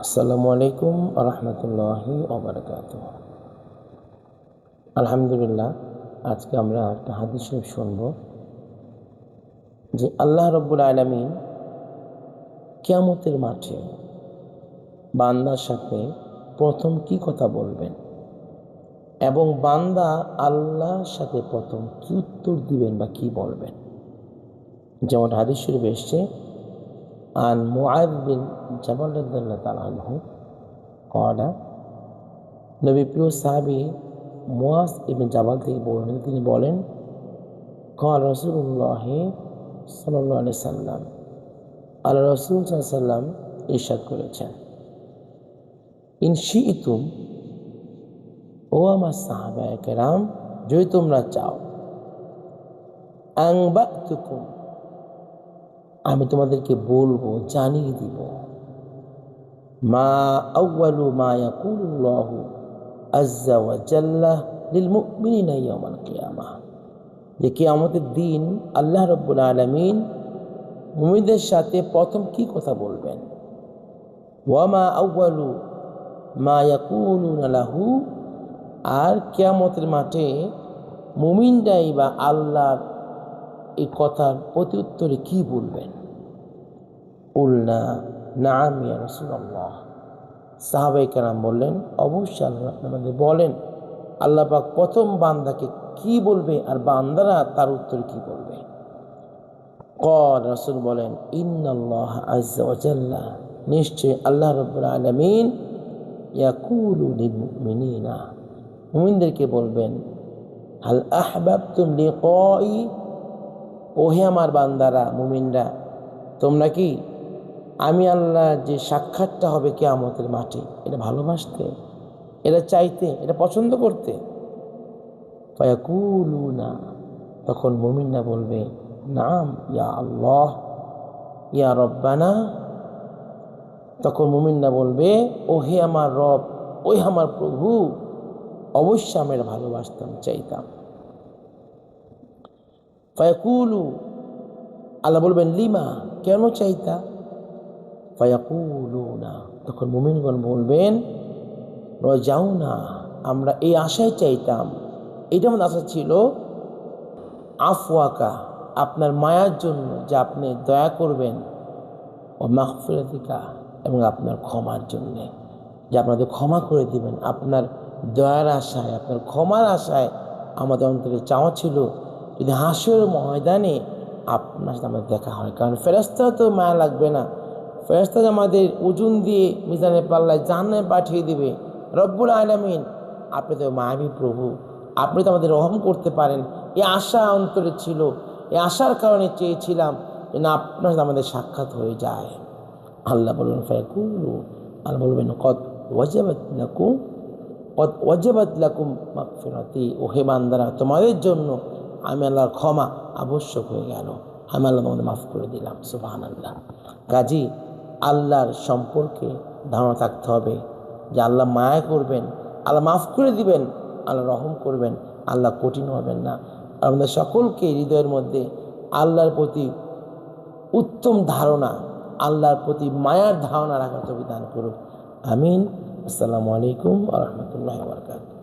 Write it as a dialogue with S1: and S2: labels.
S1: আসসালামু আলাইকুম রহমতুল্লাহি ওবারাকাতুহ। আলহামদুলিল্লাহ, আজকে আমরা একটা হাদিস শরীফ শুনব যে আল্লাহ রব্বুল আলামিন কিয়ামতের মাঠে বান্দার সাথে প্রথম কি কথা বলবেন এবং বান্দা আল্লাহর সাথে প্রথম কি উত্তর দিবেন বা কি বলবেন। যেমন হাদিস শরীফ এসছে, আন মুআয বিন জাবাল রাদিয়াল্লাহু তাআলা আনহু ক্বালা, নবী প্রিয় সাহাবী মুআয ইবনে জাবাল থেকে বর্ণিত, তিনি বলেন, ক্বালা রাসূলুল্লাহ সাল্লাল্লাহু আলাইহি সাল্লাম, আল্লাহ রাসূল সাল্লাল্লাহু আলাইহি সাল্লাম ইরশাদ করেছেন, ইন শিইতুম, ও আমার সাহাবায়ে কেরাম, যদি তোমরা চাও, আনবাতুকুম, আমি তোমাদেরকে বলবো, জানিয়ে দিব, মা আউয়ালু মা ইয়াকুলুল্লাহু আজ্জা ওয়া জাল্লা লিল মুমিনিনা ইয়াওমাল কিয়ামাহ, যে কিয়ামতের দিন আল্লাহ রাব্বুল আলামিন মুমিনদের সাথে প্রথম কি কথা বলবেন। ওয়া মা আউয়ালু মা ইয়াকুলুনা লাহু, আর কিয়ামতের মাঠে মুমিনরাই বা আল্লাহর এই কথার প্রতি উত্তরে কি বলবেন। কুলনা নাআম ইয়া রাসূলুল্লাহ, সাহাবায়ে কেরাম বললেন, অবশ্যই আল্লাহ আমাদের বলেন আল্লাহ পাক প্রথম বান্দাকে কি বলবে আর বান্দারা তার উত্তরে কি বলবে। ক্বাল, রাসূল বলেন, ইন্নাল্লাহ আযজা ওয়া জাল্লা, নিশ্চয় আল্লাহ রাব্বুল আলামিন ইয়াকুলু লিল মুমিনিনা, মুমিনদেরকে বলবেন, হাল আহবাবতুম লিকাই, ওহে আমার বান্দারা মুমিনরা, তোমরা কি আমি আল্লাহ যে সাক্ষাৎটা হবে কিয়ামতের মাঠে এটা ভালোবাসতে, এটা চাইতে, এটা পছন্দ করতে। ফায়াকুলুনা, তখন মুমিনরা বলবে, নাম ইয়া আল্লাহ ইয়া রব্বানা, তখন মুমিনরা বলবে, ও হে আমার রব, ওই আমার প্রভু, অবশ্যই আমি এটা ভালোবাসতাম, চাইতাম। ফায়াকুলু, আল্লাহ বলবেন, লিমা, কেন চাইতা। ফায়াকুলুনা, তখন মুমিনগণ বলবেন, রাজাউনা, আমরা এই আশায় চাইতাম, এটা আমাদের আশা ছিল, আফওয়াকা, আপনার মায়ার জন্য, যে আপনি দয়া করবেন, ও মাগফিরাতিকা, এবং আপনার ক্ষমার জন্যে, যে আপনাদের ক্ষমা করে দিবেন। আপনার দয়ার আশায়, আপনার ক্ষমার আশায় আমাদের অন্তরে চাওয়া ছিল, যদি হাসরের ময়দানে আপনার সাথে আমাদের দেখা হয়। কারণ ফেরেশতারা তো মায়া লাগবে না, ফেরেশতা আমাদের ওজন দিয়ে মিজানের পাল্লায় জাহান্নামে পাঠিয়ে দিবে। রব্বুল আলামিন, আপনি তো মায়াবী প্রভু, আপনি তো আমাদের রহম করতে পারেন, এই আশা অন্তরে ছিল, এই আশার কারণে চেয়েছিলাম যেন আপনার সাথে আমাদের সাক্ষাৎ হয়ে যায়। আল্লাহ বলবেন, ফায়াকুলু, আল্লাহ বলবেন, কদ ওয়াজাবাত লাকুম মাগফিরাতি, ও হে বান্দারা, তোমাদের জন্য আমি আল্লাহর ক্ষমা আবশ্যক হয়ে গেল, আমি আল্লাহ তোমাদের মাফ করে দিলাম। সুবহানাল্লাহ। কাজী আল্লাহর সম্পর্কে ধারণা থাকতে হবে যে আল্লাহ মায়া করবেন, আল্লাহ মাফ করে দিবেন, আল্লাহ রহম করবেন, আল্লাহ কঠিন হবেন না। আমাদের সকলকে হৃদয়ের মধ্যে আল্লাহর প্রতি উত্তম ধারণা, আল্লাহর প্রতি মায়ার ধারণা রাখার তৌফিক দান করুন। আমিন। আসসালামু আলাইকুম ওয়া রাহমাতুল্লাহি ওয়া বারাকাতুহু।